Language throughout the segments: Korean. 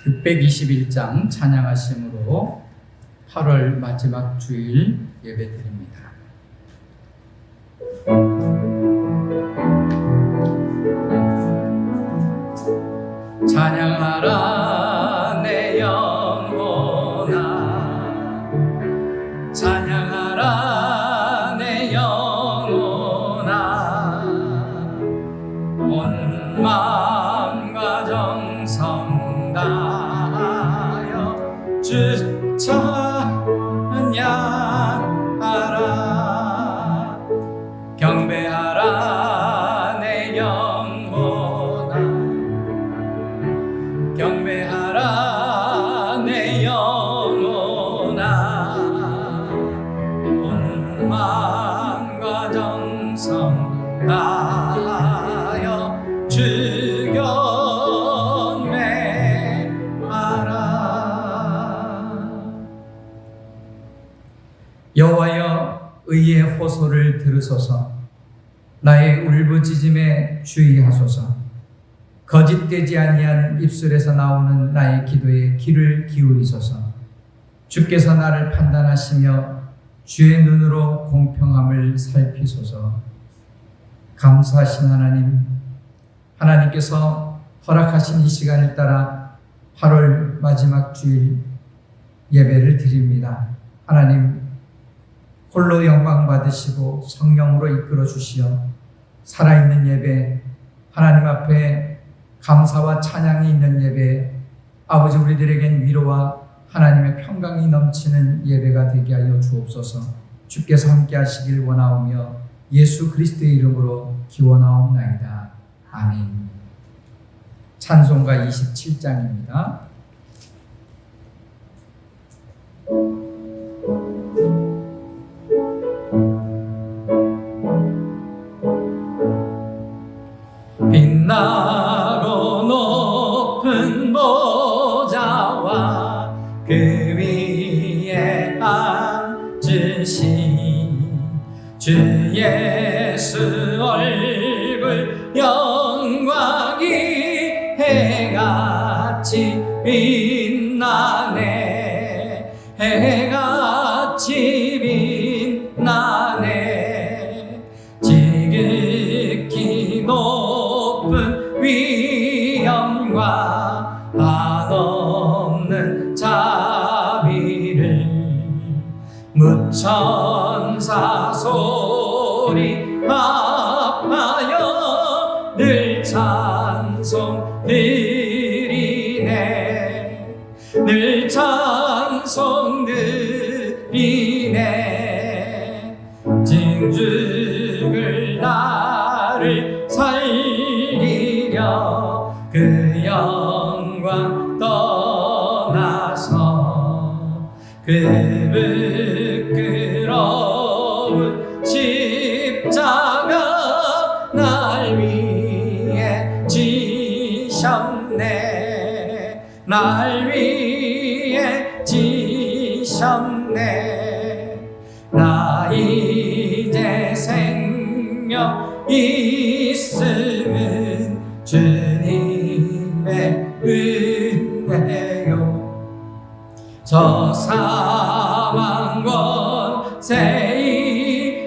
621장 찬양하심으로 8월 마지막 주일 예배드립니다. 찬양하라 내 영혼아, 찬양하라 내 영혼아, 온 마음과 정성 다하여 주 찬양하라. 경배하라 내 영혼아, 경배하라 내 영혼아, 온 마음과 정성 다하여 주 경배하라. 여호와여, 의의 호소를 들으소서. 나의 울부짖음에 주의하소서. 거짓되지 아니한 입술에서 나오는 나의 기도에 귀를 기울이소서. 주께서 나를 판단하시며 주의 눈으로 공평함을 살피소서. 감사하신 하나님, 하나님께서 허락하신 이 시간을 따라 8월 마지막 주일 예배를 드립니다. 하나님, 홀로 영광 받으시고 성령으로 이끌어 주시어 살아있는 예배, 하나님 앞에 감사와 찬양이 있는 예배, 아버지 우리들에겐 위로와 하나님의 평강이 넘치는 예배가 되게 하여 주옵소서. 주께서 함께 하시길 원하오며 예수 그리스도의 이름으로 기원하옵나이다. 아멘. 찬송가 27장입니다. 빛나고 높은 보좌와 그 위에 앉으신 주 예수 얼굴 영광이 해같이 빛나네, 해같이 빛나네. 지극히 높은 위엄과 한없는 자비를 무천사 소리 합하여 늘 찬송 드리네, 늘 찬송 드리네. 징죽을 나를 살리려 그 영광 떠나서 그 부끄러운 십자가 날 위해 지셨네, 날 위해 지셨네. 나 이제 생명 있음은 주님의 은혜요. 저 사망 권세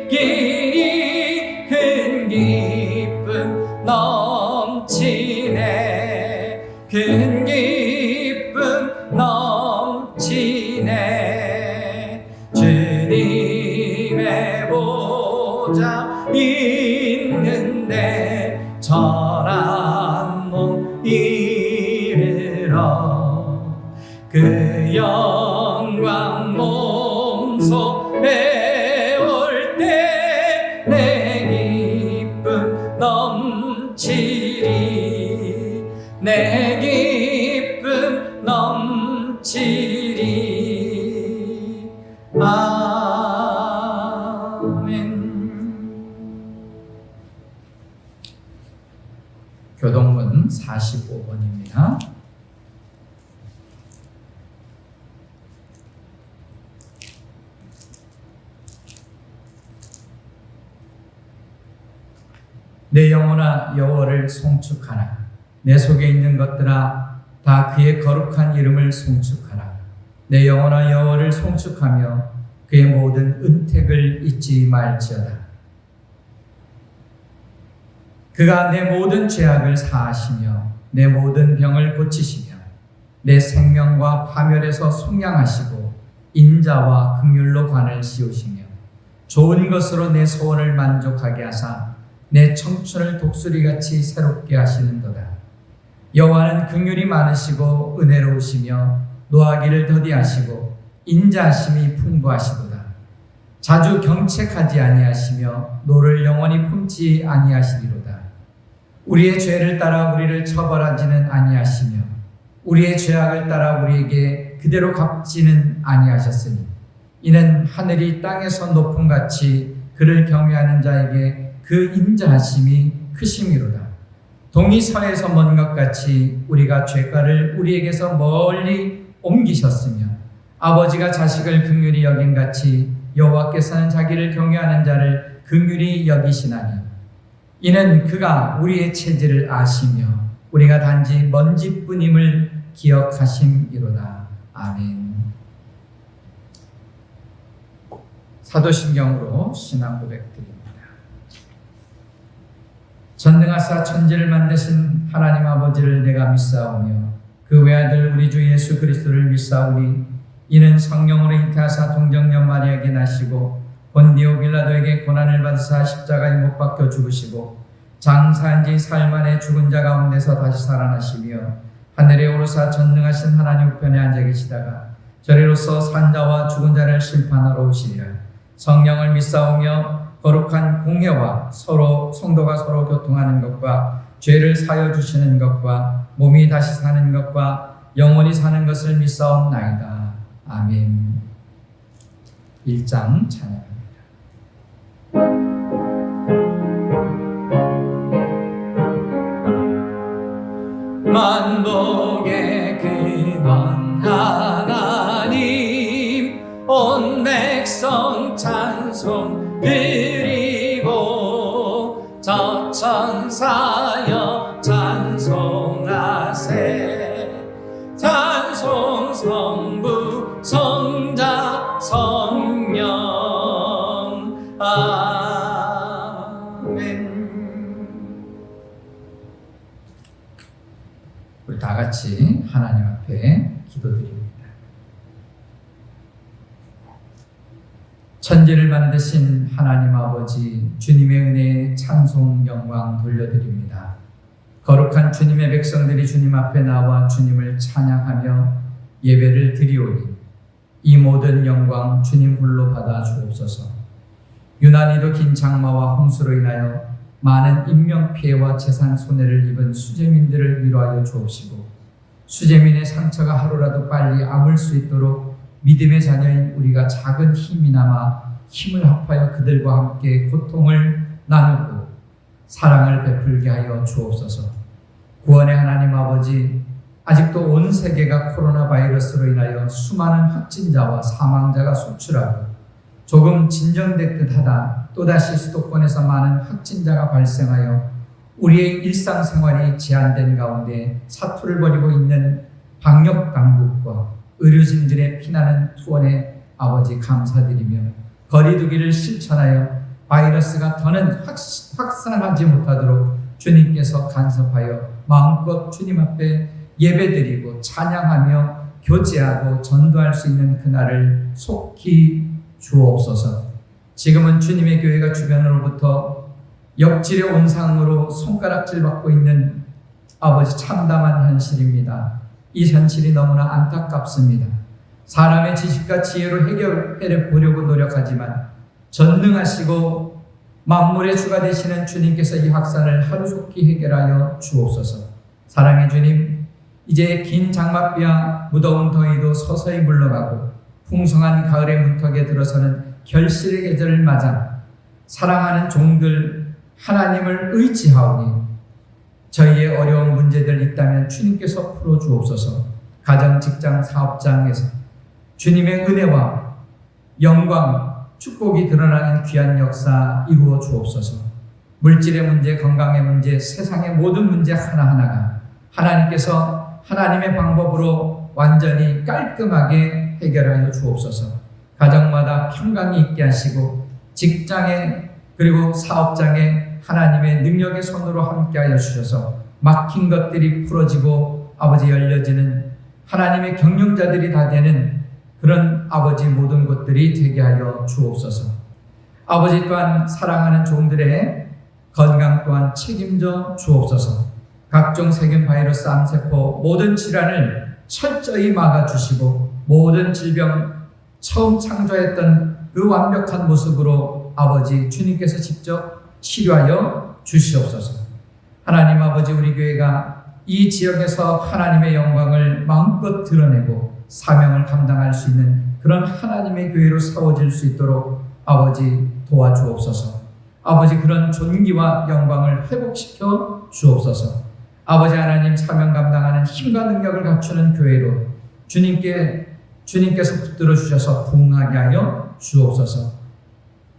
이기니 큰 기쁨 넘치네, 큰 기쁨 넘치네. 주님의 보좌 있는데 전한 몸 이르러 그 영광 몸속에 올 때 내 기쁨 넘치리, 내 기쁨 넘치리. 아멘. 교동문 45번입니다. 내 영혼아 여호와를 송축하라. 내 속에 있는 것들아 다 그의 거룩한 이름을 송축하라. 내 영혼아 여호와를 송축하며 그의 모든 은택을 잊지 말지어다. 그가 내 모든 죄악을 사하시며 내 모든 병을 고치시며 내 생명과 파멸에서 속량하시고 인자와 긍휼로 관을 씌우시며 좋은 것으로 내 소원을 만족하게 하사 내 청춘을 독수리같이 새롭게 하시는도다. 여호와는 긍휼이 많으시고 은혜로우시며 노하기를 더디하시고 인자하심이 풍부하시도다. 자주 경책하지 아니하시며 노를 영원히 품지 아니하시리로다. 우리의 죄를 따라 우리를 처벌하지는 아니하시며 우리의 죄악을 따라 우리에게 그대로 갚지는 아니하셨으니 이는 하늘이 땅에서 높음같이 그를 경외하는 자에게 그 인자하심이 크심이로다. 동이 서에서 먼 것 같이 우리가 죄가를 우리에게서 멀리 옮기셨으며 아버지가 자식을 긍휼히 여긴 같이 여호와께서는 자기를 경외하는 자를 긍휼히 여기시나니 이는 그가 우리의 체질을 아시며 우리가 단지 먼지뿐임을 기억하심이로다. 아멘. 사도신경으로 신앙 고백드립니다. 전능하사 천지를 만드신 하나님 아버지를 내가 믿사오며 그 외아들 우리 주 예수 그리스도를 믿사오니 이는 성령으로 잉태하사 동정녀 마리아에게 나시고 본디오 빌라도에게 고난을 받으사 십자가에 못 박혀 죽으시고 장사한 지 사흘 만에 죽은 자 가운데서 다시 살아나시며 하늘에 오르사 전능하신 하나님 우편에 앉아 계시다가 저리로서 산자와 죽은 자를 심판하러 오시리라. 성령을 믿사오며 거룩한 공회와 서로 성도가 서로 교통하는 것과 죄를 사여 주시는 것과 몸이 다시 사는 것과 영원히 사는 것을 믿사옵나이다. 아멘. 1장 찬양합니다. 만복의 근원 하나님 온 백성 찬송 드리고 저 천사여 찬송하세. 찬송 성부 성자 성령 아멘. 우리 다 같이 하나님 앞에 기도드립니다. 천지를 만드신 하나님 아버지, 주님의 은혜에 찬송 영광 돌려드립니다. 거룩한 주님의 백성들이 주님 앞에 나와 주님을 찬양하며 예배를 드리오니 이 모든 영광 주님 홀로 받아 주옵소서. 유난히도 긴 장마와 홍수로 인하여 많은 인명피해와 재산 손해를 입은 수재민들을 위로하여 주옵시고 수재민의 상처가 하루라도 빨리 아물 수 있도록 믿음의 자녀인 우리가 작은 힘이나마 힘을 합하여 그들과 함께 고통을 나누고 사랑을 베풀게 하여 주옵소서. 구원의 하나님 아버지, 아직도 온 세계가 코로나 바이러스로 인하여 수많은 확진자와 사망자가 속출하고 조금 진정됐듯 하다 또다시 수도권에서 많은 확진자가 발생하여 우리의 일상생활이 제한된 가운데 사투를 벌이고 있는 방역당국과 의료진들의 피나는 투혼에 아버지 감사드리며 거리두기를 실천하여 바이러스가 더는 확산하지 못하도록 주님께서 간섭하여 마음껏 주님 앞에 예배드리고 찬양하며 교제하고 전도할 수 있는 그날을 속히 주옵소서. 지금은 주님의 교회가 주변으로부터 역질의 온상으로 손가락질 받고 있는 아버지 참담한 현실입니다. 이 현실이 너무나 안타깝습니다. 사람의 지식과 지혜로 해결해 보려고 노력하지만 전능하시고 만물의 주가 되시는 주님께서 이 확산을 하루속히 해결하여 주옵소서. 사랑의 주님, 이제 긴 장맛비와 무더운 더위도 서서히 물러가고 풍성한 가을의 문턱에 들어서는 결실의 계절을 맞아 사랑하는 종들 하나님을 의지하오니 저희의 어려운 문제들 있다면 주님께서 풀어주옵소서. 가정, 직장, 사업장에서 주님의 은혜와 영광, 축복이 드러나는 귀한 역사 이루어 주옵소서. 물질의 문제, 건강의 문제, 세상의 모든 문제 하나하나가 하나님께서 하나님의 방법으로 완전히 깔끔하게 해결하여 주옵소서. 가정마다 평강이 있게 하시고 직장에 그리고 사업장에 하나님의 능력의 손으로 함께하여 주셔서 막힌 것들이 풀어지고 아버지 열려지는 하나님의 경영자들이 다 되는 그런 아버지 모든 것들이 되게 하여 주옵소서. 아버지 또한 사랑하는 종들의 건강 또한 책임져 주옵소서. 각종 세균, 바이러스, 암세포 모든 질환을 철저히 막아주시고 모든 질병 처음 창조했던 그 완벽한 모습으로 아버지 주님께서 직접 치료하여 주시옵소서. 하나님 아버지, 우리 교회가 이 지역에서 하나님의 영광을 마음껏 드러내고 사명을 감당할 수 있는 그런 하나님의 교회로 세워질 수 있도록 아버지 도와주옵소서. 아버지, 그런 존귀와 영광을 회복시켜 주옵소서. 아버지 하나님, 사명 감당하는 힘과 능력을 갖추는 교회로 주님께서 붙들어 주셔서 부흥하게 하여 주옵소서.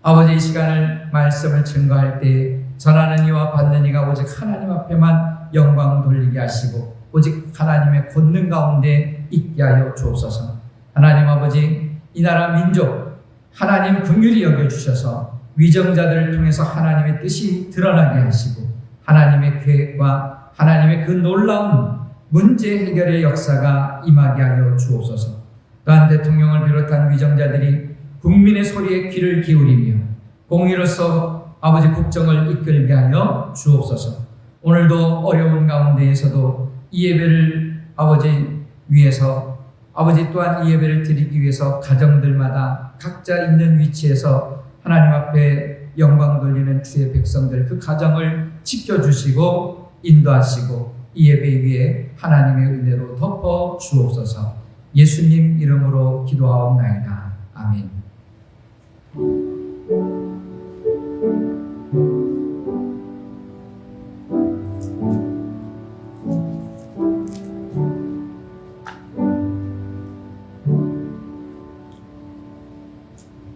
아버지, 이 시간을 말씀을 증거할 때 전하는 이와 받는 이가 오직 하나님 앞에만 영광 돌리게 하시고 오직 하나님의 권능 가운데 있게 하여 주옵소서. 하나님 아버지, 이 나라 민족 하나님 긍휼히 여겨주셔서 위정자들을 통해서 하나님의 뜻이 드러나게 하시고 하나님의 계획과 하나님의 그 놀라운 문제 해결의 역사가 임하게 하여 주옵소서. 또한 대통령을 비롯한 위정자들이 국민의 소리에 귀를 기울이며 공의로서 아버지 국정을 이끌게 하여 주옵소서. 오늘도 어려운 가운데에서도 이 예배를 아버지 위해서 아버지 또한 이 예배를 드리기 위해서 가정들마다 각자 있는 위치에서 하나님 앞에 영광 돌리는 주의 백성들 그 가정을 지켜주시고 인도하시고 이 예배 위에 하나님의 은혜로 덮어 주옵소서. 예수님 이름으로 기도하옵나이다. 아멘.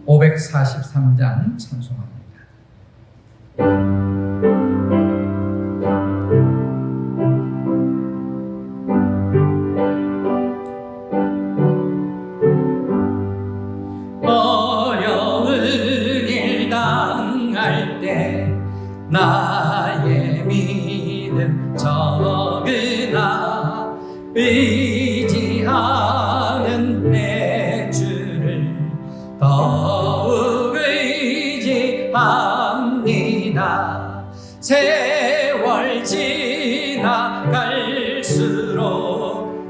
(543장) 찬송합니다. 나의 믿음 적으나 의지하는 내 주를 더욱 의지합니다. 세월 지나갈수록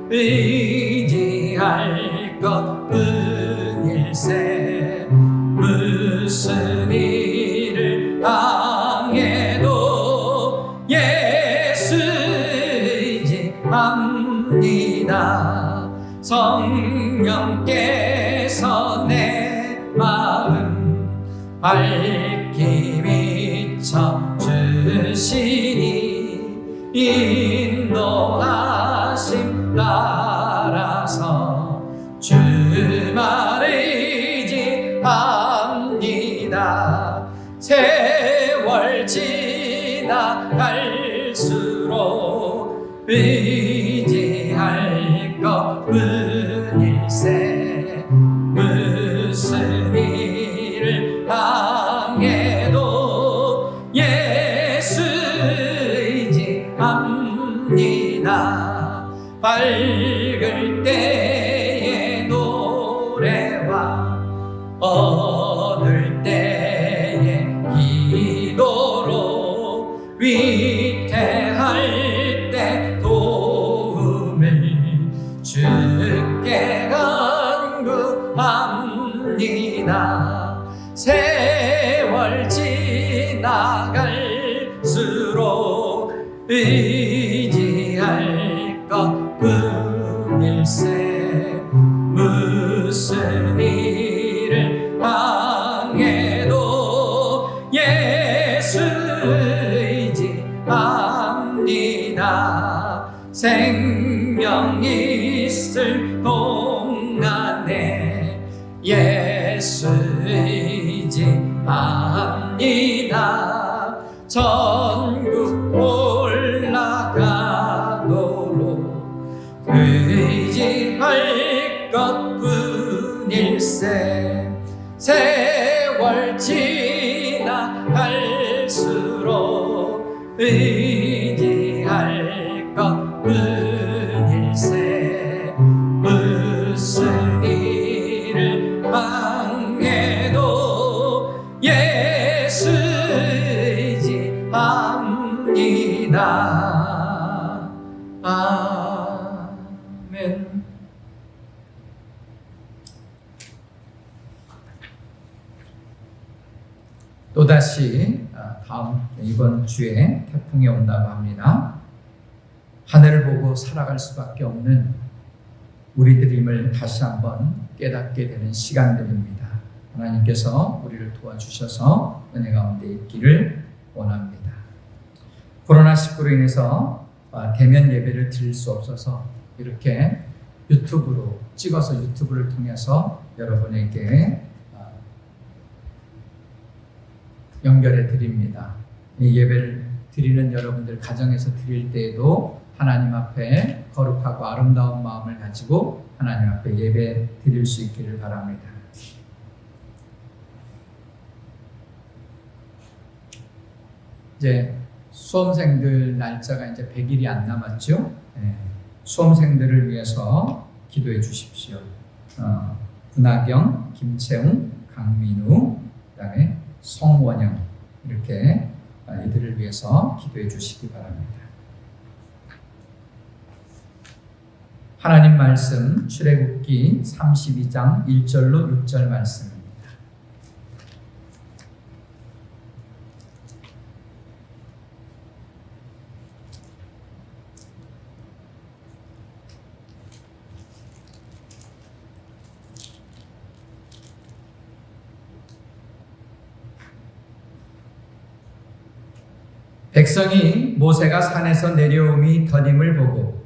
의지할 것뿐일세. 무슨 일을 당해도 예수 의지합니다. 성령께서 내 마음 밝히 비춰주시니 인도하심 따라서 주만 의지합니다. 세월 지나갈수록 의지할 것뿐일세. 무슨 일을 당해도 예수 의지합니다. 밝을 때의 노래와 어두울 때의 기도로 위태할 때 도움을 주께 간구합니다. 세월 지나갈수록 의지할 것뿐일세. 무슨 일을 당해도 예수 의지합니다. 생명 있을 동안에 예수 의지합니다. 전국 올라가도록 갈수록 의지할 것뿐일세. 무슨 일을 당해도 예수 의지합니다. 아멘. 또다시 이번 주에 태풍이 온다고 합니다. 하늘을 보고 살아갈 수밖에 없는 우리들임을 다시 한번 깨닫게 되는 시간들입니다. 하나님께서 우리를 도와주셔서 은혜 가운데 있기를 원합니다. 코로나19로 인해서 대면 예배를 드릴 수 없어서 이렇게 유튜브로 찍어서 유튜브를 통해서 여러분에게 연결해 드립니다. 이 예배를 드리는 여러분들 가정에서 드릴 때에도 하나님 앞에 거룩하고 아름다운 마음을 가지고 하나님 앞에 예배 드릴 수 있기를 바랍니다. 이제 수험생들 날짜가 이제 100일이 안 남았죠. 수험생들을 위해서 기도해 주십시오. 군하경, 김채웅, 강민우, 그다음에 성원영 이렇게 이들을 위해서 기도해 주시기 바랍니다. 하나님 말씀 출애굽기 32장 1절로 6절 말씀입니다. 백성이 모세가 산에서 내려옴이 더딤을 보고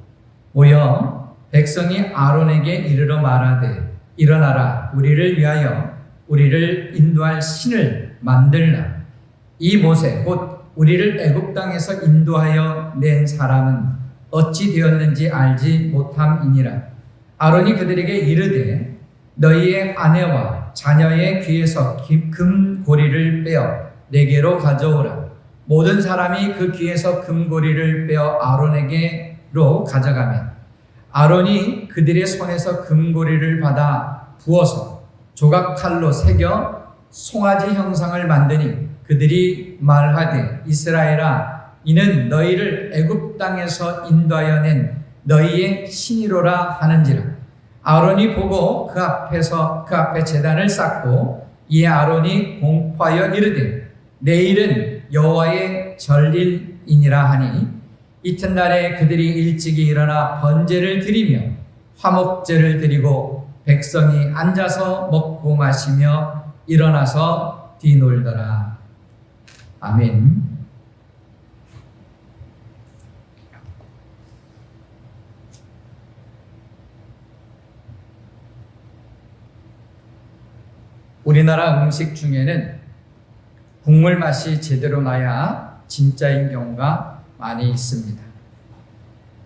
모여 백성이 아론에게 이르러 말하되 일어나라 우리를 위하여 우리를 인도할 신을 만들라. 이 모세 곧 우리를 애굽 땅에서 인도하여 낸 사람은 어찌 되었는지 알지 못함이니라. 아론이 그들에게 이르되 너희의 아내와 자녀의 귀에서 금고리를 빼어 내게로 가져오라. 모든 사람이 그 귀에서 금고리를 빼어 아론에게로 가져가면 아론이 그들의 손에서 금고리를 받아 부어서 조각칼로 새겨 송아지 형상을 만드니 그들이 말하되 이스라엘아 이는 너희를 애굽 땅에서 인도하여 낸 너희의 신이로라 하는지라. 아론이 보고 그 앞에 제단을 쌓고 이에 아론이 공포하여 이르되 내일은 여호와의 절일이니라 하니 이튿날에 그들이 일찍이 일어나 번제를 드리며 화목제를 드리고 백성이 앉아서 먹고 마시며 일어나서 뒤놀더라. 아멘. 우리나라 음식 중에는 국물 맛이 제대로 나야 진짜인 경우가 많이 있습니다.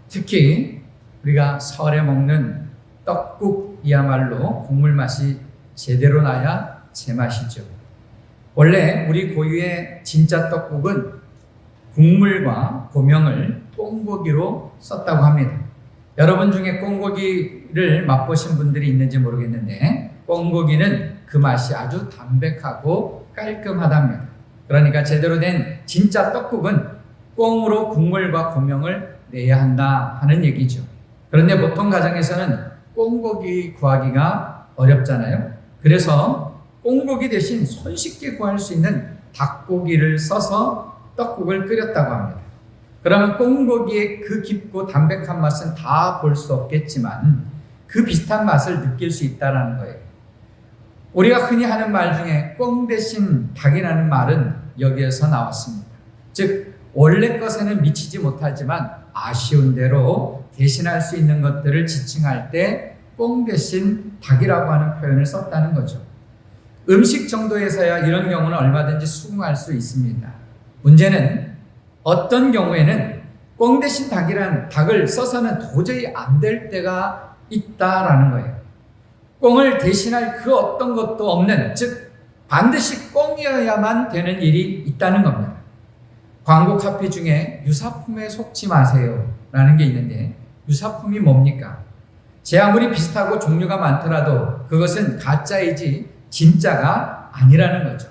특히 우리가 설에 먹는 떡국이야말로 국물 맛이 제대로 나야 제맛이죠. 원래 우리 고유의 진짜 떡국은 국물과 고명을 꽁고기로 썼다고 합니다. 여러분 중에 꽁고기를 맛보신 분들이 있는지 모르겠는데 꽁고기는 그 맛이 아주 담백하고 깔끔하답니다. 그러니까 제대로 된 진짜 떡국은 꽁으로 국물과 고명을 내야 한다 하는 얘기죠. 그런데 보통 가정에서는 꽁고기 구하기가 어렵잖아요. 그래서 꽁고기 대신 손쉽게 구할 수 있는 닭고기를 써서 떡국을 끓였다고 합니다. 그러면 꽁고기의 그 깊고 담백한 맛은 다 볼 수 없겠지만 그 비슷한 맛을 느낄 수 있다는 거예요. 우리가 흔히 하는 말 중에 꽁 대신 닭이라는 말은 여기에서 나왔습니다. 즉 원래 것에는 미치지 못하지만 아쉬운 대로 대신할 수 있는 것들을 지칭할 때 꽁 대신 닭이라고 하는 표현을 썼다는 거죠. 음식 정도에서야 이런 경우는 얼마든지 수긍할 수 있습니다. 문제는 어떤 경우에는 꽁 대신 닭이란 닭을 써서는 도저히 안 될 때가 있다라는 거예요. 꽁을 대신할 그 어떤 것도 없는, 즉 반드시 꽁이어야만 되는 일이 있다는 겁니다. 광고 카피 중에 유사품에 속지 마세요 라는 게 있는데, 유사품이 뭡니까? 제 아무리 비슷하고 종류가 많더라도 그것은 가짜이지 진짜가 아니라는 거죠.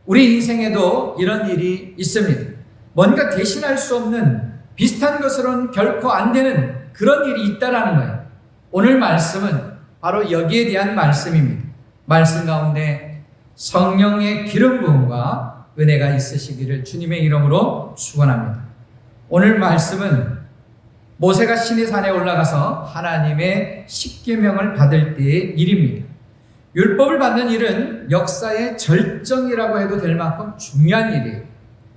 우리 인생에도 이런 일이 있습니다. 뭔가 대신할 수 없는 비슷한 것으로는 결코 안 되는 그런 일이 있다라는 거예요. 오늘 말씀은 바로 여기에 대한 말씀입니다. 말씀 가운데 성령의 기름 부음과 은혜가 있으시기를 주님의 이름으로 축원합니다. 오늘 말씀은 모세가 시내산에 올라가서 하나님의 십계명을 받을 때의 일입니다. 율법을 받는 일은 역사의 절정이라고 해도 될 만큼 중요한 일이에요.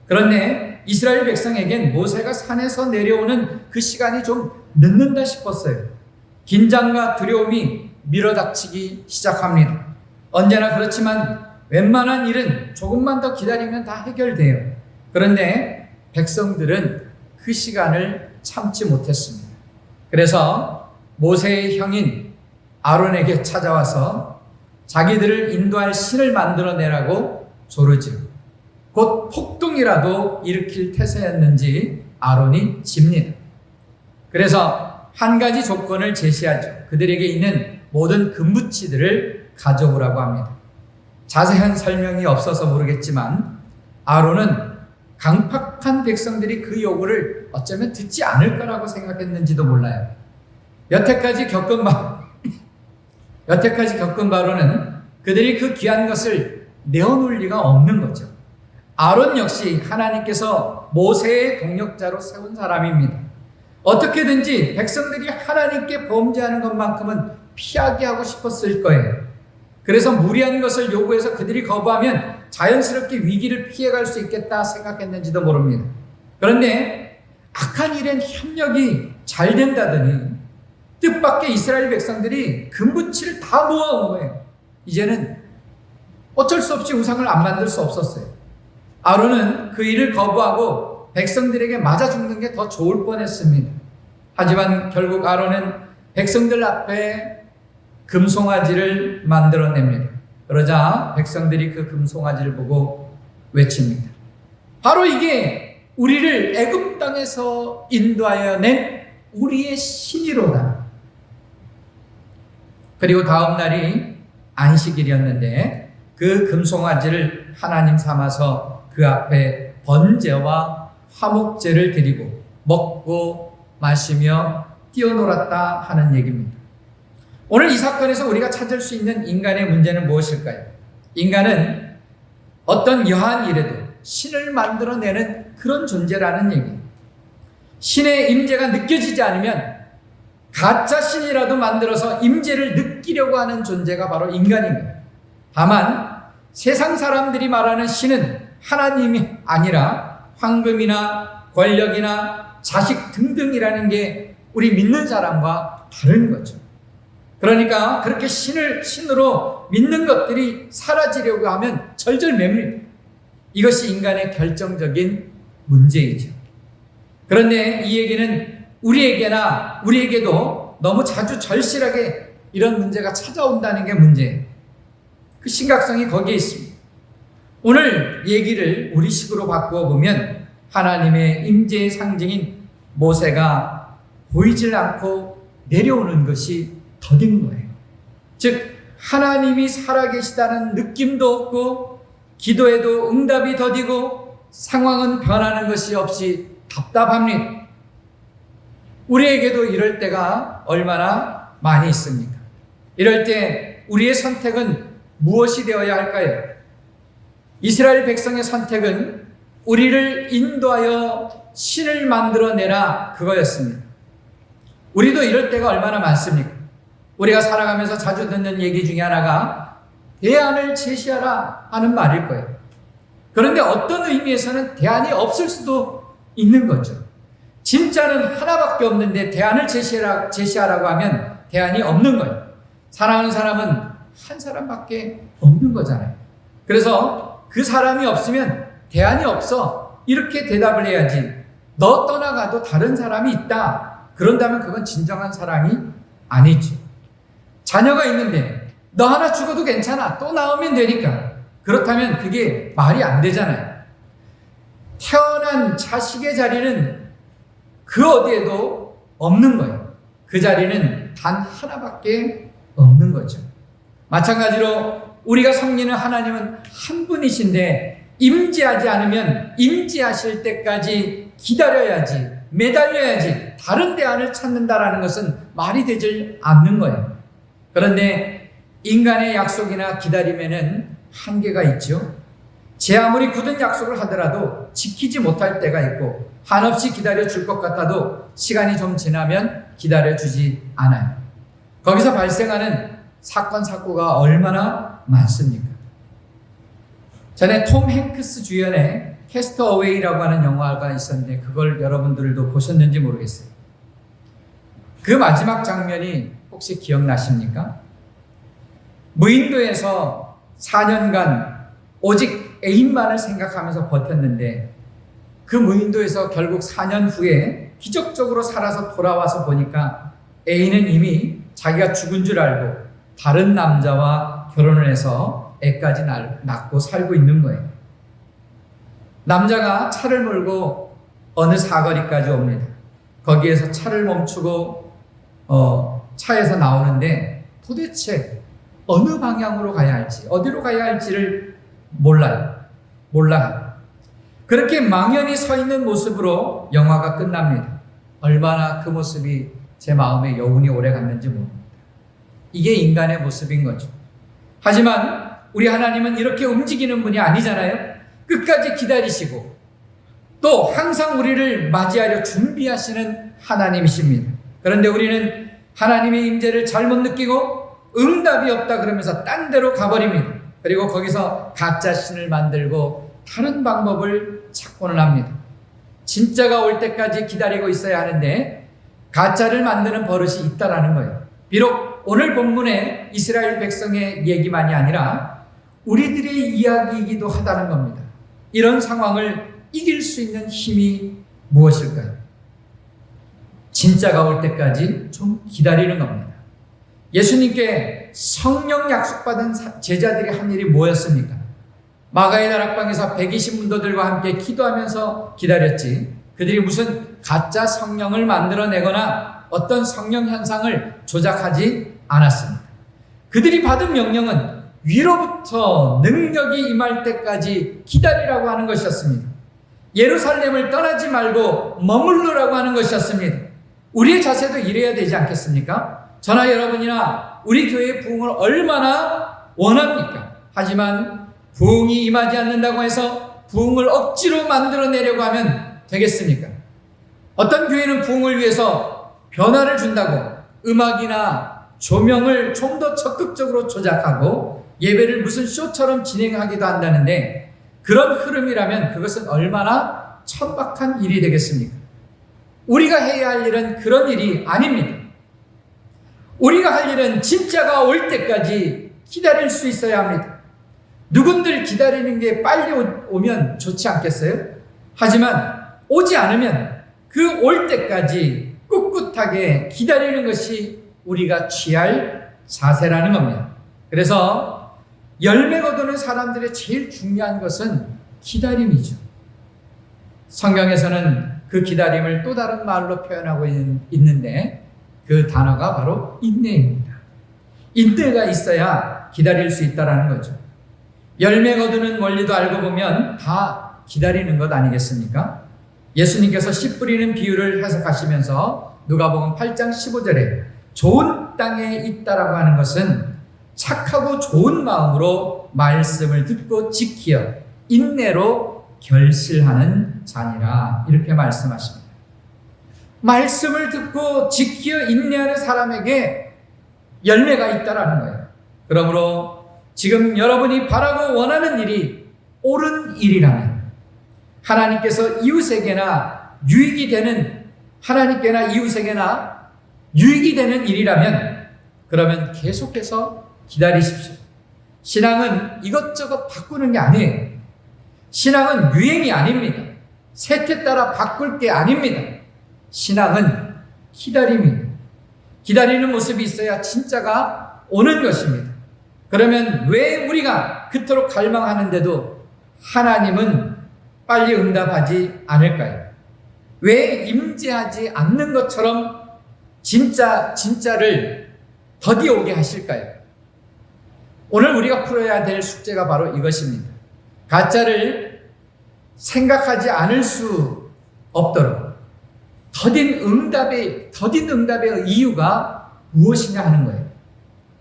그런데 이스라엘 백성에겐 모세가 산에서 내려오는 그 시간이 좀 늦는다 싶었어요. 긴장과 두려움이 밀어닥치기 시작합니다. 언제나 그렇지만 웬만한 일은 조금만 더 기다리면 다 해결돼요. 그런데 백성들은 그 시간을 참지 못했습니다. 그래서 모세의 형인 아론에게 찾아와서 자기들을 인도할 신을 만들어내라고 조르지요. 곧 폭동이라도 일으킬 태세였는지 아론이 집니다. 그래서 한 가지 조건을 제시하죠. 그들에게 있는 모든 금붙이들을 가져오라고 합니다. 자세한 설명이 없어서 모르겠지만 아론은 강팍한 백성들이 그 요구를 어쩌면 듣지 않을 거라고 생각했는지도 몰라요. 여태까지 겪은 바로는 그들이 그 귀한 것을 내어놓을 리가 없는 거죠. 아론 역시 하나님께서 모세의 동력자로 세운 사람입니다. 어떻게든지 백성들이 하나님께 범죄하는 것만큼은 피하게 하고 싶었을 거예요. 그래서 무리한 것을 요구해서 그들이 거부하면 자연스럽게 위기를 피해갈 수 있겠다 생각했는지도 모릅니다. 그런데 악한 일엔 협력이 잘 된다더니 뜻밖의 이스라엘 백성들이 금붙이를 다 모아온 거예요. 이제는 어쩔 수 없이 우상을 안 만들 수 없었어요. 아론은 그 일을 거부하고 백성들에게 맞아 죽는 게 더 좋을 뻔했습니다. 하지만 결국 아론은 백성들 앞에 금송아지를 만들어냅니다. 그러자 백성들이 그 금송아지를 보고 외칩니다. 바로 이게 우리를 애굽 땅에서 인도하여 낸 우리의 신이로다. 그리고 다음 날이 안식일이었는데 그 금송아지를 하나님 삼아서 그 앞에 번제와 화목제를 드리고 먹고 마시며 뛰어놀았다 하는 얘기입니다. 오늘 이 사건에서 우리가 찾을 수 있는 인간의 문제는 무엇일까요? 인간은 어떤 여한 일에도 신을 만들어내는 그런 존재라는 얘기예요. 신의 임재가 느껴지지 않으면 가짜 신이라도 만들어서 임재를 느끼려고 하는 존재가 바로 인간입니다. 다만 세상 사람들이 말하는 신은 하나님이 아니라 황금이나 권력이나 자식 등등이라는 게 우리 믿는 사람과 다른 거죠. 그러니까 그렇게 신으로 믿는 것들이 사라지려고 하면 절절맵니다. 이것이 인간의 결정적인 문제이죠. 그런데 이 얘기는 우리에게도 너무 자주 절실하게 이런 문제가 찾아온다는 게 문제예요. 그 심각성이 거기에 있습니다. 오늘 얘기를 우리식으로 바꾸어 보면 하나님의 임재의 상징인 모세가 보이질 않고 내려오는 것이 더딘 거예요. 즉 하나님이 살아계시다는 느낌도 없고 기도에도 응답이 더디고 상황은 변하는 것이 없이 답답합니다. 우리에게도 이럴 때가 얼마나 많이 있습니까? 이럴 때 우리의 선택은 무엇이 되어야 할까요? 이스라엘 백성의 선택은 우리를 인도하여 신을 만들어내라 그거였습니다. 우리도 이럴 때가 얼마나 많습니까? 우리가 살아가면서 자주 듣는 얘기 중에 하나가 대안을 제시하라 하는 말일 거예요. 그런데 어떤 의미에서는 대안이 없을 수도 있는 거죠. 진짜는 하나밖에 없는데 대안을 제시하라고 하면 대안이 없는 거예요. 사랑하는 사람은 한 사람밖에 없는 거잖아요. 그래서 그 사람이 없으면 대안이 없어 이렇게 대답을 해야지. 너 떠나가도 다른 사람이 있다. 그런다면 그건 진정한 사랑이 아니죠. 자녀가 있는데 너 하나 죽어도 괜찮아. 또 나오면 되니까. 그렇다면 그게 말이 안 되잖아요. 태어난 자식의 자리는 그 어디에도 없는 거예요. 그 자리는 단 하나밖에 없는 거죠. 마찬가지로 우리가 섬기는 하나님은 한 분이신데 임재하지 않으면 임재하실 때까지 기다려야지, 매달려야지 다른 대안을 찾는다라는 것은 말이 되질 않는 거예요. 그런데 인간의 약속이나 기다림에는 한계가 있죠. 제 아무리 굳은 약속을 하더라도 지키지 못할 때가 있고 한없이 기다려줄 것 같아도 시간이 좀 지나면 기다려주지 않아요. 거기서 발생하는 사건, 사고가 얼마나 많습니까? 전에 톰 행크스 주연의 캐스터 어웨이라고 하는 영화가 있었는데 그걸 여러분들도 보셨는지 모르겠어요. 그 마지막 장면이 혹시 기억나십니까? 무인도에서 4년간 오직 애인만을 생각하면서 버텼는데 그 무인도에서 결국 4년 후에 기적적으로 살아서 돌아와서 보니까 애인은 이미 자기가 죽은 줄 알고 다른 남자와 결혼을 해서 애까지 낳고 살고 있는 거예요. 남자가 차를 몰고 어느 사거리까지 옵니다. 거기에서 차를 멈추고 차에서 나오는데 도대체 어느 방향으로 가야 할지, 어디로 가야 할지를 몰라요. 그렇게 망연히 서 있는 모습으로 영화가 끝납니다. 얼마나 그 모습이 제 마음에 여운이 오래 갔는지 모릅니다. 이게 인간의 모습인 거죠. 하지만 우리 하나님은 이렇게 움직이는 분이 아니잖아요. 끝까지 기다리시고 또 항상 우리를 맞이하려 준비하시는 하나님이십니다. 그런데 우리는 하나님의 임재를 잘못 느끼고 응답이 없다 그러면서 딴 데로 가버립니다. 그리고 거기서 가짜 신을 만들고 다른 방법을 찾고는 합니다. 진짜가 올 때까지 기다리고 있어야 하는데 가짜를 만드는 버릇이 있다라는 거예요. 비록 오늘 본문에 이스라엘 백성의 얘기만이 아니라 우리들의 이야기이기도 하다는 겁니다. 이런 상황을 이길 수 있는 힘이 무엇일까요? 진짜가 올 때까지 좀 기다리는 겁니다. 예수님께 성령 약속받은 제자들이 한 일이 뭐였습니까? 마가의 다락방에서 120문도들과 함께 기도하면서 기다렸지 그들이 무슨 가짜 성령을 만들어내거나 어떤 성령 현상을 조작하지 않았습니다. 그들이 받은 명령은 위로부터 능력이 임할 때까지 기다리라고 하는 것이었습니다. 예루살렘을 떠나지 말고 머물러라고 하는 것이었습니다. 우리의 자세도 이래야 되지 않겠습니까? 저나 여러분이나 우리 교회의 부흥을 얼마나 원합니까? 하지만 부흥이 임하지 않는다고 해서 부흥을 억지로 만들어내려고 하면 되겠습니까? 어떤 교회는 부흥을 위해서 변화를 준다고 음악이나 조명을 좀 더 적극적으로 조작하고 예배를 무슨 쇼처럼 진행하기도 한다는데 그런 흐름이라면 그것은 얼마나 천박한 일이 되겠습니까? 우리가 해야 할 일은 그런 일이 아닙니다. 우리가 할 일은 진짜가 올 때까지 기다릴 수 있어야 합니다. 누군들 기다리는 게 빨리 오면 좋지 않겠어요? 하지만 오지 않으면 그 올 때까지 꿋꿋하게 기다리는 것이 우리가 취할 자세라는 겁니다. 그래서 열매 거두는 사람들의 제일 중요한 것은 기다림이죠. 성경에서는 그 기다림을 또 다른 말로 표현하고 있는데 그 단어가 바로 인내입니다. 인내가 있어야 기다릴 수 있다는 거죠. 열매 거두는 원리도 알고 보면 다 기다리는 것 아니겠습니까? 예수님께서 씨 뿌리는 비유를 해석하시면서 누가복음 8장 15절에 좋은 땅에 있다라고 하는 것은 착하고 좋은 마음으로 말씀을 듣고 지키어 인내로 결실하는 자니라 이렇게 말씀하십니다. 말씀을 듣고 지키어 인내하는 사람에게 열매가 있다라는 거예요. 그러므로 지금 여러분이 바라고 원하는 일이 옳은 일이라면 하나님께서 이웃에게나 유익이 되는 하나님께나 이웃에게나 유익이 되는 일이라면 그러면 계속해서 기다리십시오. 신앙은 이것저것 바꾸는 게 아니에요. 신앙은 유행이 아닙니다. 세태 따라 바꿀 게 아닙니다. 신앙은 기다림이에요. 기다리는 모습이 있어야 진짜가 오는 것입니다. 그러면 왜 우리가 그토록 갈망하는데도 하나님은 빨리 응답하지 않을까요? 왜 임재하지 않는 것처럼 진짜를 더디 오게 하실까요? 오늘 우리가 풀어야 될 숙제가 바로 이것입니다. 가짜를 생각하지 않을 수 없도록 더딘 응답의 이유가 무엇이냐 하는 거예요.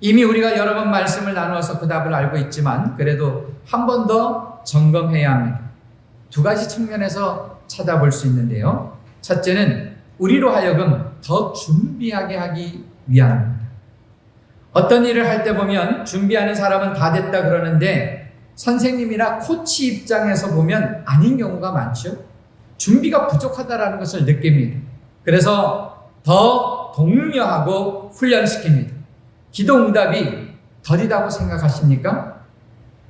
이미 우리가 여러 번 말씀을 나누어서 그 답을 알고 있지만 그래도 한 번 더 점검해야 합니다. 두 가지 측면에서 찾아볼 수 있는데요. 첫째는 우리로 하여금 더 준비하게 하기 위함입니다. 어떤 일을 할 때 보면 준비하는 사람은 다 됐다 그러는데 선생님이나 코치 입장에서 보면 아닌 경우가 많죠. 준비가 부족하다는 것을 느낍니다. 그래서 더 독려하고 훈련시킵니다. 기도 응답이 더디다고 생각하십니까?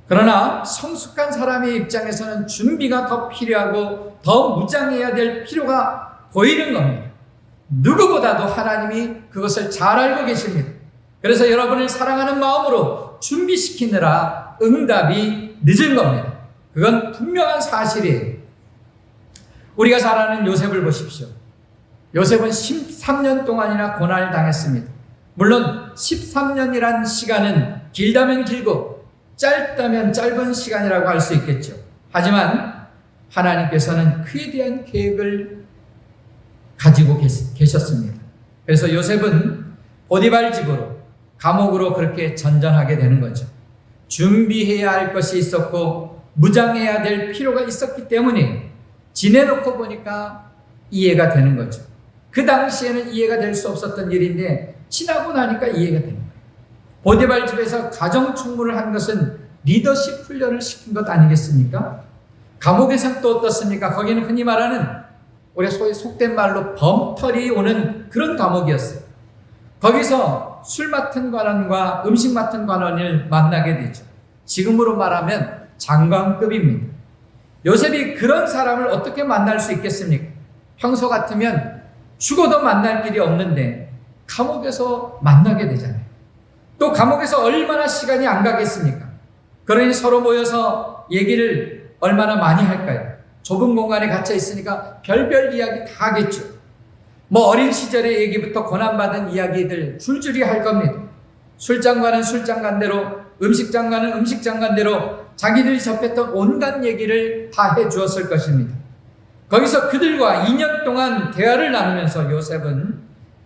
그러나 성숙한 사람의 입장에서는 준비가 더 필요하고 더 무장해야 될 필요가 보이는 겁니다. 누구보다도 하나님이 그것을 잘 알고 계십니다. 그래서 여러분을 사랑하는 마음으로 준비시키느라 응답이 늦은 겁니다. 그건 분명한 사실이에요. 우리가 잘 아는 요셉을 보십시오. 요셉은 13년 동안이나 고난을 당했습니다. 물론 13년이란 시간은 길다면 길고 짧다면 짧은 시간이라고 할 수 있겠죠. 하지만 하나님께서는 그에 대한 계획을 가지고 계셨습니다. 그래서 요셉은 보디발 집으로 감옥으로 그렇게 전전하게 되는 거죠. 준비해야 할 것이 있었고 무장해야 될 필요가 있었기 때문에 지내놓고 보니까 이해가 되는 거죠. 그 당시에는 이해가 될 수 없었던 일인데 지나고 나니까 이해가 되는 거예요. 보디발 집에서 가정 총무를 한 것은 리더십 훈련을 시킨 것 아니겠습니까? 감옥에서는 또 어떻습니까? 거기는 흔히 말하는 우리가 소위 속된 말로 범털이 오는 그런 감옥이었어요. 거기서 술 맡은 관원과 음식 맡은 관원을 만나게 되죠. 지금으로 말하면 장관급입니다. 요셉이 그런 사람을 어떻게 만날 수 있겠습니까? 평소 같으면 죽어도 만날 길이 없는데 감옥에서 만나게 되잖아요. 또 감옥에서 얼마나 시간이 안 가겠습니까? 그러니 서로 모여서 얘기를 얼마나 많이 할까요? 좁은 공간에 갇혀 있으니까 별별 이야기 다 하겠죠. 뭐 어린 시절의 얘기부터 고난받은 이야기들 줄줄이 할 겁니다. 술장관은 술장관대로, 음식장관은 음식장관대로 자기들이 접했던 온갖 얘기를 다 해주었을 것입니다. 거기서 그들과 2년 동안 대화를 나누면서 요셉은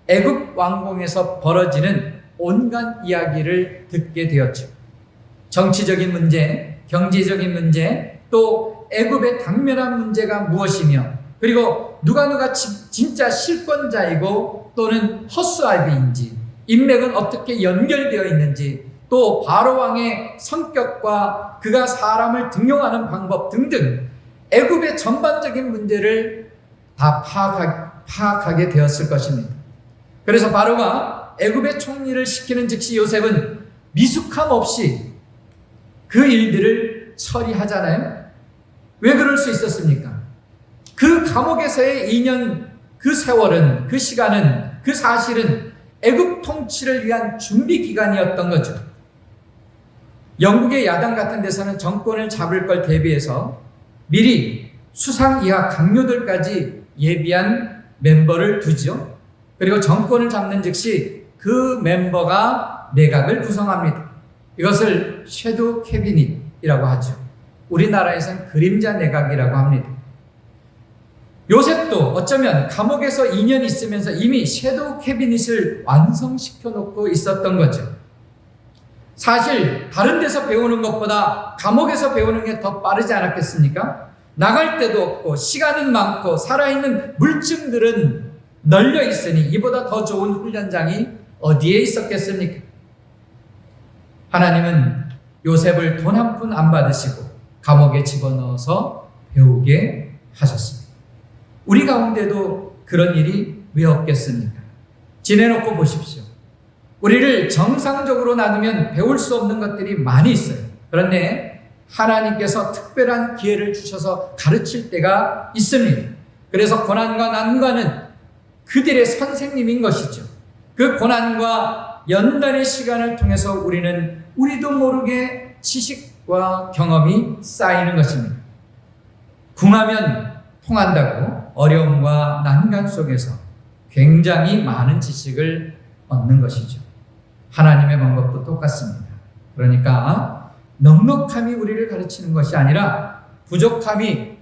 애굽 왕궁에서 벌어지는 온갖 이야기를 듣게 되었죠. 정치적인 문제, 경제적인 문제, 또 애굽의 당면한 문제가 무엇이며, 그리고 누가 진짜 실권자이고 또는 허수아비인지, 인맥은 어떻게 연결되어 있는지, 또 바로 왕의 성격과 그가 사람을 등용하는 방법 등등 애굽의 전반적인 문제를 다 파악하게 되었을 것입니다. 그래서 바로가 애굽의 총리를 시키는 즉시 요셉은 미숙함 없이 그 일들을 처리하잖아요. 왜 그럴 수 있었습니까? 그 감옥에서의 2년 그 세월은, 그 시간은, 그 사실은 애굽 통치를 위한 준비 기간이었던 거죠. 영국의 야당 같은 데서는 정권을 잡을 걸 대비해서 미리 수상 이하 강요들까지 예비한 멤버를 두죠. 그리고 정권을 잡는 즉시 그 멤버가 내각을 구성합니다. 이것을 섀도우 캐비닛이라고 하죠. 우리나라에서는 그림자 내각이라고 합니다. 요셉도 어쩌면 감옥에서 2년 있으면서 이미 섀도우 캐비닛을 완성시켜 놓고 있었던 거죠. 사실 다른 데서 배우는 것보다 감옥에서 배우는 게 더 빠르지 않았겠습니까? 나갈 데도 없고 시간은 많고 살아있는 물증들은 널려 있으니 이보다 더 좋은 훈련장이 어디에 있었겠습니까? 하나님은 요셉을 돈 한 푼 안 받으시고 감옥에 집어넣어서 배우게 하셨습니다. 우리 가운데도 그런 일이 왜 없겠습니까? 지내놓고 보십시오. 우리를 정상적으로 나누면 배울 수 없는 것들이 많이 있어요. 그런데 하나님께서 특별한 기회를 주셔서 가르칠 때가 있습니다. 그래서 고난과 난관은 그들의 선생님인 것이죠. 그 고난과 연단의 시간을 통해서 우리는 우리도 모르게 지식 지식과 경험이 쌓이는 것입니다. 궁하면 통한다고 어려움과 난간 속에서 굉장히 많은 지식을 얻는 것이죠. 하나님의 방법도 똑같습니다. 그러니까 넉넉함이 우리를 가르치는 것이 아니라 부족함이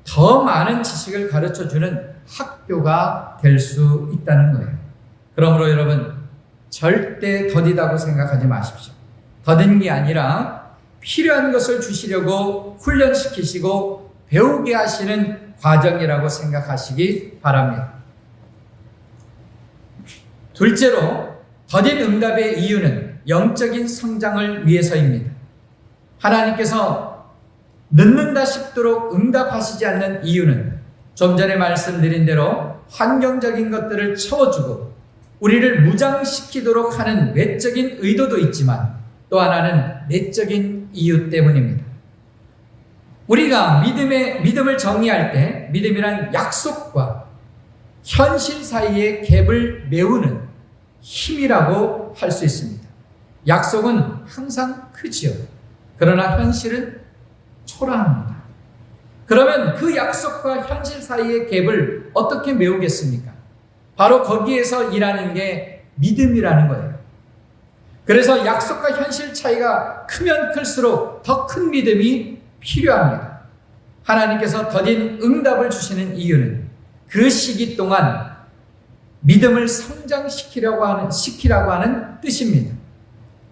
더 많은 지식을 가르쳐주는 학교가 될 수 있다는 거예요. 그러므로 여러분 절대 더디다고 생각하지 마십시오. 더딘 게 아니라 필요한 것을 주시려고 훈련시키시고 배우게 하시는 과정이라고 생각하시기 바랍니다. 둘째로 더딘 응답의 이유는 영적인 성장을 위해서입니다. 하나님께서 늦는다 싶도록 응답하시지 않는 이유는 좀 전에 말씀드린 대로 환경적인 것들을 채워주고 우리를 무장시키도록 하는 외적인 의도도 있지만 또 하나는 내적인 이유 때문입니다. 우리가 믿음을 정의할 때 믿음이란 약속과 현실 사이의 갭을 메우는 힘이라고 할 수 있습니다. 약속은 항상 크지요. 그러나 현실은 초라합니다. 그러면 그 약속과 현실 사이의 갭을 어떻게 메우겠습니까? 바로 거기에서 일하는 게 믿음이라는 거예요. 그래서 약속과 현실 차이가 크면 클수록 더 큰 믿음이 필요합니다. 하나님께서 더딘 응답을 주시는 이유는 그 시기 동안 믿음을 성장시키라고 하는 뜻입니다.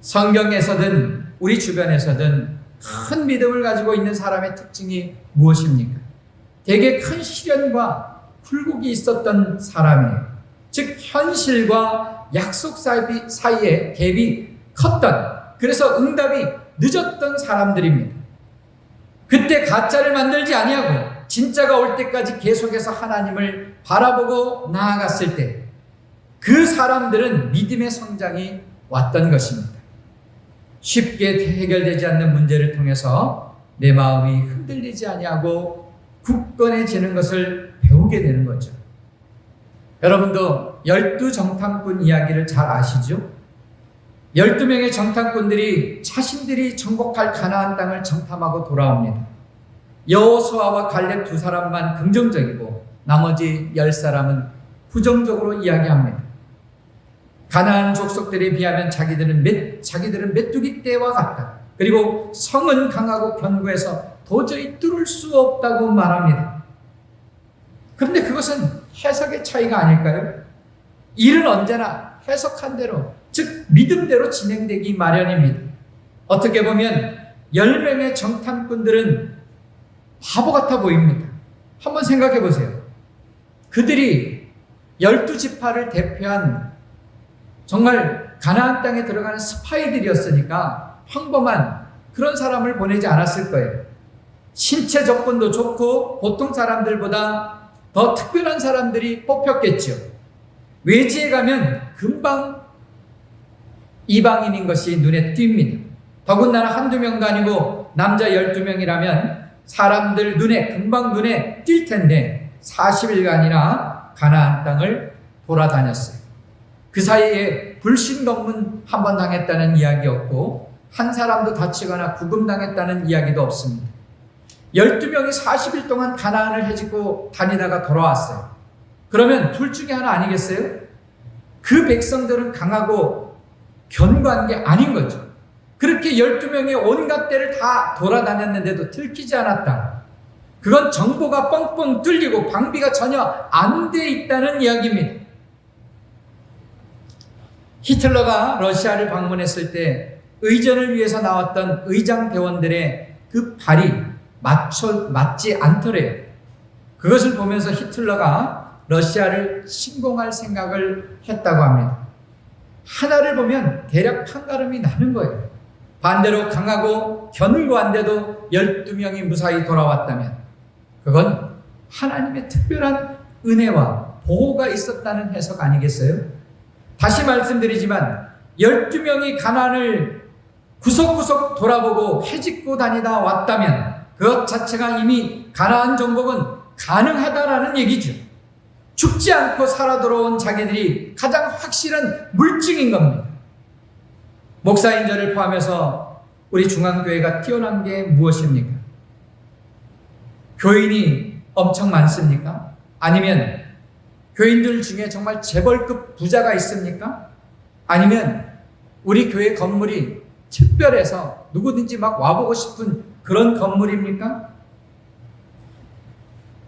성경에서든 우리 주변에서든 큰 믿음을 가지고 있는 사람의 특징이 무엇입니까? 되게 큰 시련과 굴곡이 있었던 사람이에요. 즉 현실과 약속 사이의 갭이 컸던, 그래서 응답이 늦었던 사람들입니다. 그때 가짜를 만들지 아니하고 진짜가 올 때까지 계속해서 하나님을 바라보고 나아갔을 때 그 사람들은 믿음의 성장이 왔던 것입니다. 쉽게 해결되지 않는 문제를 통해서 내 마음이 흔들리지 아니하고 굳건해지는 것을 배우게 되는 거죠. 여러분도 12정탐꾼 이야기를 잘 아시죠? 12명의 정탐꾼들이 자신들이 정복할 가나안 땅을 정탐하고 돌아옵니다. 여호수아와 갈렙 두 사람만 긍정적이고 나머지 10사람은 부정적으로 이야기합니다. 가나안 족속들에 비하면 자기들은 메뚜기 떼와 같다. 그리고 성은 강하고 견고해서 도저히 뚫을 수 없다고 말합니다. 그런데 그것은 해석의 차이가 아닐까요? 일은 언제나 해석한 대로, 즉 믿음대로 진행되기 마련입니다. 어떻게 보면 10명의 정탐꾼들은 바보 같아 보입니다. 한번 생각해 보세요. 그들이 12지파를 대표한 정말 가나안 땅에 들어가는 스파이들이었으니까 평범한 그런 사람을 보내지 않았을 거예요. 신체 조건도 좋고 보통 사람들보다 더 특별한 사람들이 뽑혔겠죠. 외지에 가면 금방 이방인인 것이 눈에 띕니다. 더군다나 한두 명도 아니고 남자 12명이라면 사람들 금방 눈에 띌 텐데 40일간이나 가나안 땅을 돌아다녔어요. 그 사이에 불신검문 한 번 당했다는 이야기였고 한 사람도 다치거나 구금당했다는 이야기도 없습니다. 12명이 40일 동안 가나안을 헤집고 다니다가 돌아왔어요. 그러면 둘 중에 하나 아니겠어요? 그 백성들은 강하고 견고한 게 아닌 거죠. 그렇게 12명이 온갖 데를 다 돌아다녔는데도 들키지 않았다. 그건 정보가 뻥뻥 뚫리고 방비가 전혀 안 돼 있다는 이야기입니다. 히틀러가 러시아를 방문했을 때 의전을 위해서 나왔던 의장 대원들의 그 발이 맞지 않더래요. 그것을 보면서 히틀러가 러시아를 침공할 생각을 했다고 합니다. 하나를 보면 대략 판가름이 나는 거예요. 반대로 강하고 견고한데도 12명이 무사히 돌아왔다면 그건 하나님의 특별한 은혜와 보호가 있었다는 해석 아니겠어요? 다시 말씀드리지만 12명이 가나안을 구석구석 돌아보고 헤집고 다니다 왔다면 그것 자체가 이미 가나안 정복은 가능하다라는 얘기죠. 죽지 않고 살아 돌아온 자기들이 가장 확실한 물증인 겁니다. 목사인 저를 포함해서 우리 중앙교회가 뛰어난 게 무엇입니까? 교인이 엄청 많습니까? 아니면 교인들 중에 정말 재벌급 부자가 있습니까? 아니면 우리 교회 건물이 특별해서 누구든지 막 와보고 싶은 그런 건물입니까?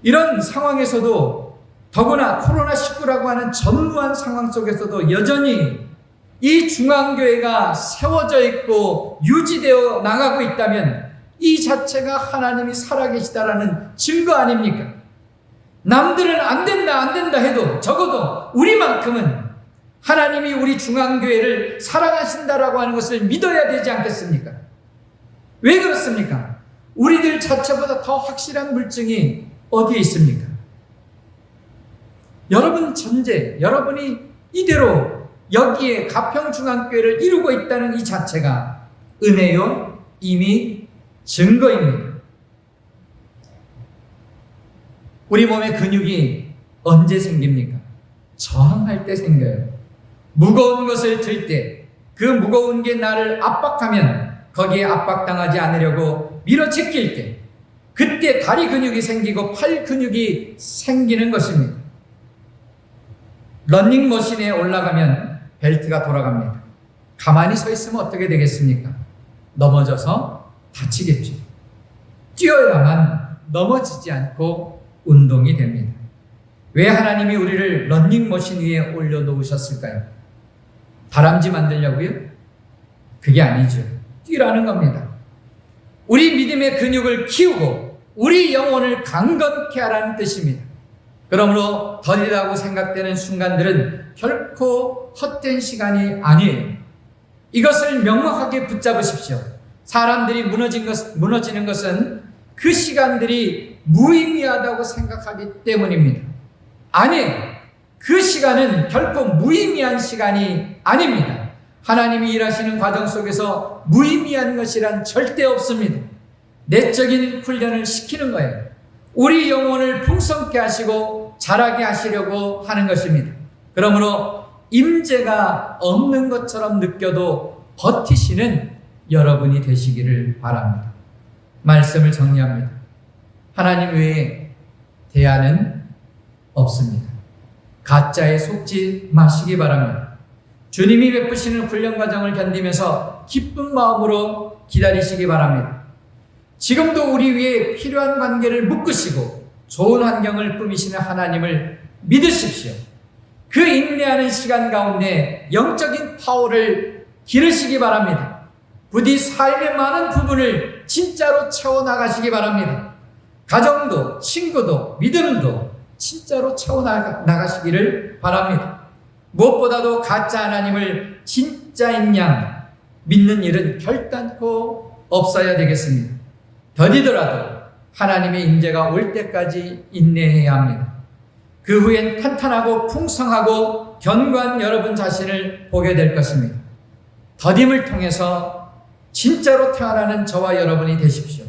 이런 상황에서도 더구나 코로나19라고 하는 전무한 상황 속에서도 여전히 이 중앙교회가 세워져 있고 유지되어 나가고 있다면 이 자체가 하나님이 살아계시다라는 증거 아닙니까? 남들은 안 된다 해도 적어도 우리만큼은 하나님이 우리 중앙교회를 사랑하신다라고 하는 것을 믿어야 되지 않겠습니까? 왜 그렇습니까? 우리들 자체보다 더 확실한 물증이 어디에 있습니까? 여러분 전제, 여러분이 이대로 여기에 가평중앙교회를 이루고 있다는 이 자체가 은혜요, 이미 증거입니다. 우리 몸의 근육이 언제 생깁니까? 저항할 때 생겨요. 무거운 것을 들 때, 그 무거운 게 나를 압박하면 거기에 압박당하지 않으려고 밀어제낄 때, 그때 다리 근육이 생기고 팔 근육이 생기는 것입니다. 러닝머신에 올라가면 벨트가 돌아갑니다. 가만히 서 있으면 어떻게 되겠습니까? 넘어져서 다치겠죠. 뛰어야만 넘어지지 않고 운동이 됩니다. 왜 하나님이 우리를 러닝머신 위에 올려놓으셨을까요? 다람쥐 만들려고요? 그게 아니죠. 뛰라는 겁니다. 우리 믿음의 근육을 키우고 우리 영혼을 강건케 하라는 뜻입니다. 그러므로 더디다고 생각되는 순간들은 결코 헛된 시간이 아니에요. 이것을 명확하게 붙잡으십시오. 사람들이 무너지는 것은 그 시간들이 무의미하다고 생각하기 때문입니다. 아니에요. 그 시간은 결코 무의미한 시간이 아닙니다. 하나님이 일하시는 과정 속에서 무의미한 것이란 절대 없습니다. 내적인 훈련을 시키는 거예요. 우리 영혼을 풍성케 하시고 자라게 하시려고 하는 것입니다. 그러므로 임재가 없는 것처럼 느껴도 버티시는 여러분이 되시기를 바랍니다. 말씀을 정리합니다. 하나님 외에 대안은 없습니다. 가짜에 속지 마시기 바랍니다. 주님이 베푸시는 훈련 과정을 견디면서 기쁜 마음으로 기다리시기 바랍니다. 지금도 우리 위에 필요한 관계를 묶으시고 좋은 환경을 꾸미시는 하나님을 믿으십시오. 그 인내하는 시간 가운데 영적인 파워를 기르시기 바랍니다. 부디 삶의 많은 부분을 진짜로 채워나가시기 바랍니다. 가정도, 친구도, 믿음도 진짜로 채워나가시기를 바랍니다. 무엇보다도 가짜 하나님을 진짜인 양 믿는 일은 결단코 없어야 되겠습니다. 더디더라도 하나님의 임재가 올 때까지 인내해야 합니다. 그 후엔 탄탄하고 풍성하고 견고한 여러분 자신을 보게 될 것입니다. 더딤을 통해서 진짜로 태어나는 저와 여러분이 되십시오.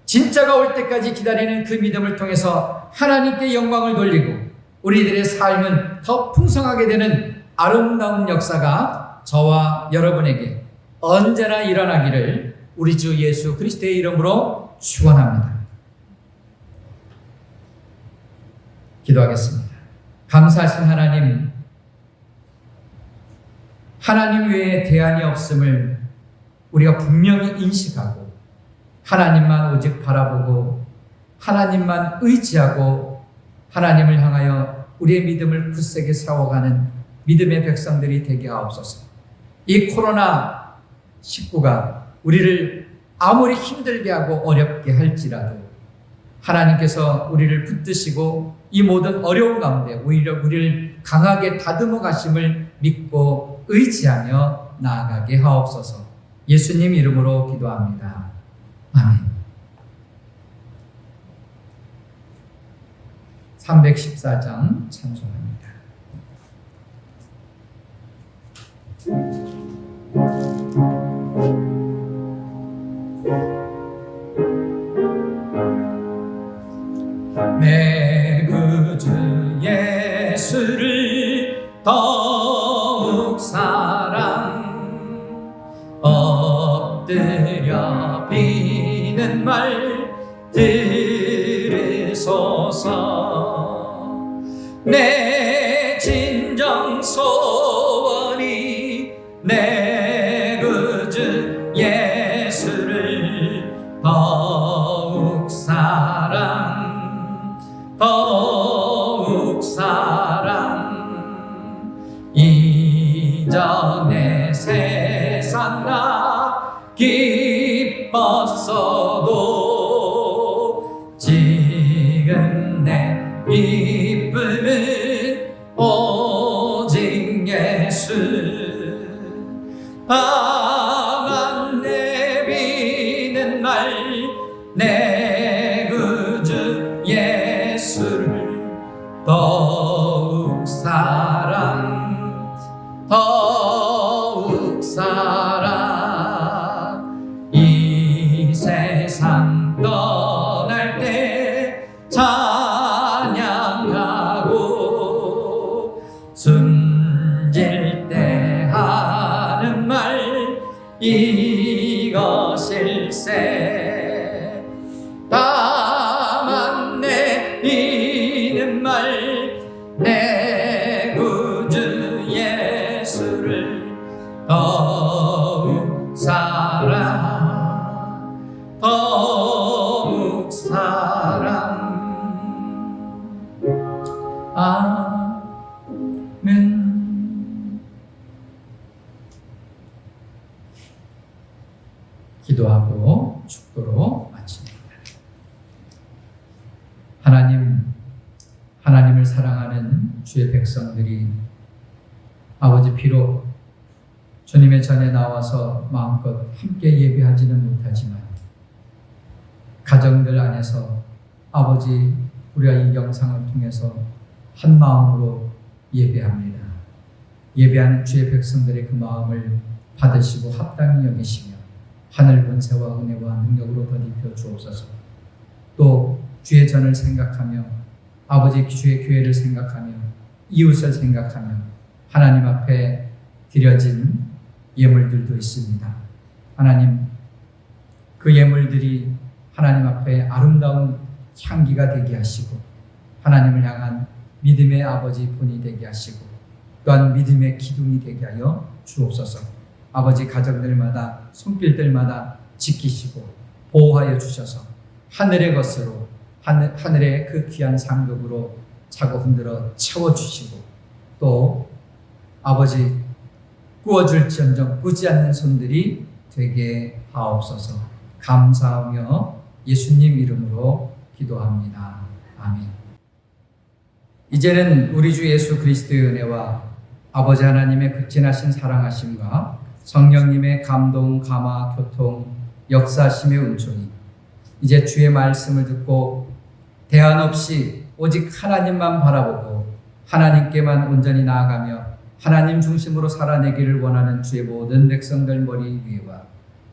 진짜가 올 때까지 기다리는 그 믿음을 통해서 하나님께 영광을 돌리고 우리들의 삶은 더 풍성하게 되는 아름다운 역사가 저와 여러분에게 언제나 일어나기를 우리 주 예수 그리스도의 이름으로 축원합니다. 기도하겠습니다. 감사하신 하나님, 하나님 외에 대안이 없음을 우리가 분명히 인식하고 하나님만 오직 바라보고 하나님만 의지하고 하나님을 향하여 우리의 믿음을 굳세게 세워가는 믿음의 백성들이 되게 하옵소서. 이 코로나19가 우리를 아무리 힘들게 하고 어렵게 할지라도 하나님께서 우리를 붙드시고 이 모든 어려운 가운데 오히려 우리를 강하게 다듬어 가심을 믿고 의지하며 나아가게 하옵소서. 예수님 이름으로 기도합니다. 아멘. 314장 찬송합니다. 내 구주 예수를 더욱 사랑 엎드려 주옵소서. 내 진정 소원이 내 구주 예수를 더욱 사랑 이전에 세상 나 기뻤어도 지금 내 기쁨은 오직 예수. 밤만 내비는 날 내 구주 예수를 더욱 사랑 이 세상 떠날 때 찬양하고 숨질 때 하는 말 이것일세. 다만 내비는 말 내 구주 예수를 더욱 사랑. 아멘. 기도하고 축도로 마칩니다. 하나님을 사랑하는 주의 백성들이 아버지 비록 주님의 전에 나와서 마음껏 함께 예배하지는 못하지만 가정들 안에서 아버지 우리가 이 영상을 통해서 한 마음으로 예배합니다. 예배하는 주의 백성들의 그 마음을 받으시고 합당히 여기시며 하늘 권세와 은혜와 능력으로 덧입혀 주옵소서. 또 주의 전을 생각하며 아버지 주의 교회를 생각하며 이웃을 생각하며 하나님 앞에 드려진 예물들도 있습니다. 하나님, 그 예물들이 하나님 앞에 아름다운 향기가 되게 하시고 하나님을 향한 믿음의 아버지 본이 되게 하시고 또한 믿음의 기둥이 되게 하여 주옵소서. 아버지 가정들마다 손길들마다 지키시고 보호하여 주셔서 하늘의 것으로 하늘의 그 귀한 상급으로 차고 흔들어 채워주시고 또 아버지 꾸어줄지언정 꾸지 않는 손들이 되게 하옵소서. 감사하며 예수님 이름으로 기도합니다. 아멘. 이제는 우리 주 예수 그리스도의 은혜와 아버지 하나님의 극진하신 사랑하심과 성령님의 감동, 감화, 교통, 역사하심의 은총이 이제 주의 말씀을 듣고 대안 없이 오직 하나님만 바라보고 하나님께만 온전히 나아가며 하나님 중심으로 살아내기를 원하는 주의 모든 백성들 머리 위에와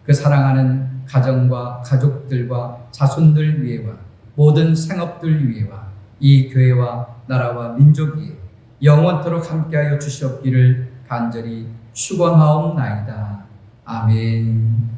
그 사랑하는 가정과 가족들과 자손들 위에와 모든 생업들 위에와 이 교회와 나라와 민족 위에 영원토록 함께하여 주시옵기를 간절히 축원하옵나이다. 아멘.